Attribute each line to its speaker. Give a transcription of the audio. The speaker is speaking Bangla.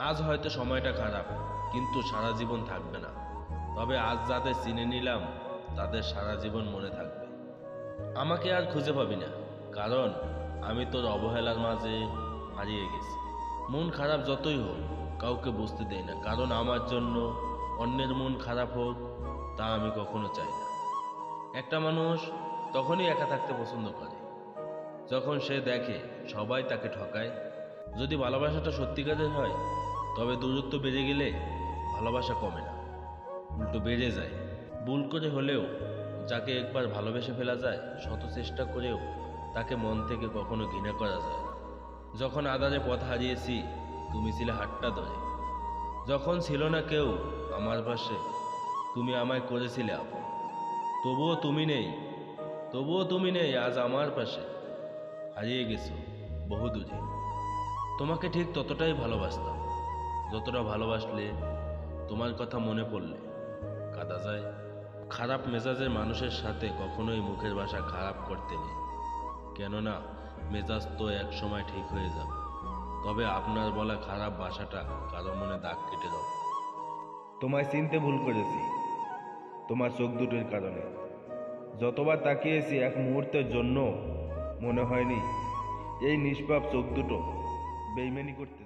Speaker 1: আজ হয়তো সময়টা খারাপ, কিন্তু সারা জীবন থাকবে না। তবে আজ যাদের চিনে নিলাম তাদের সারা জীবন মনে থাকবে। আমাকে আর খুঁজে পাবি না, কারণ আমি তোর অবহেলার মাঝে হারিয়ে গেছি। মন খারাপ যতই হোক কাউকে বুঝতে দেই না, কারণ আমার জন্য অন্যের মন খারাপ হোক তা আমি কখনো চাই না। একটা মানুষ তখনই একা থাকতে পছন্দ করে যখন সে দেখে সবাই তাকে ঠকায়। যদি ভালোবাসাটা সত্যিকারের হয় তবে দূরত্ব বেড়ে গেলে ভালোবাসা কমে না, উল্টো বেড়ে যায়। ভুল করে হলেও যাকে একবার ভালোবেসে ফেলা যায়, শত চেষ্টা করেও তাকে মন থেকে কখনো ঘৃণা করা যায় না। যখন আঁধারে পথ হারিয়েছি তুমি ছিলে হাতটা ধরে, যখন ছিল না কেউ আমার পাশে তুমি আমায় করেছিলে আপন। তবুও তুমি নেই, তবুও তুমি নেই আজ আমার পাশে, হারিয়ে গেছো বহুদূরে। তোমাকে ঠিক ততটাই ভালোবাসতাম যতটা ভালোবাসলে তোমার কথা মনে পড়লে কাঁদা যায়। খারাপ মেজাজের মানুষের সাথে কখনোই মুখের ভাষা খারাপ করতে নেই, কেননা মেজাজ তো এক সময় ঠিক হয়ে যাবে। তবে আপনার বলা খারাপ ভাষাটা কারো মনে দাগ কেটে দাও।
Speaker 2: তোমায় চিনতে ভুল করেছি তোমার চোখ দুটোর কারণে। যতবার তাকিয়েছি এক মুহূর্তের জন্য মনে হয়নি এই নিষ্পাপ চোখ দুটো বেইমানি করতে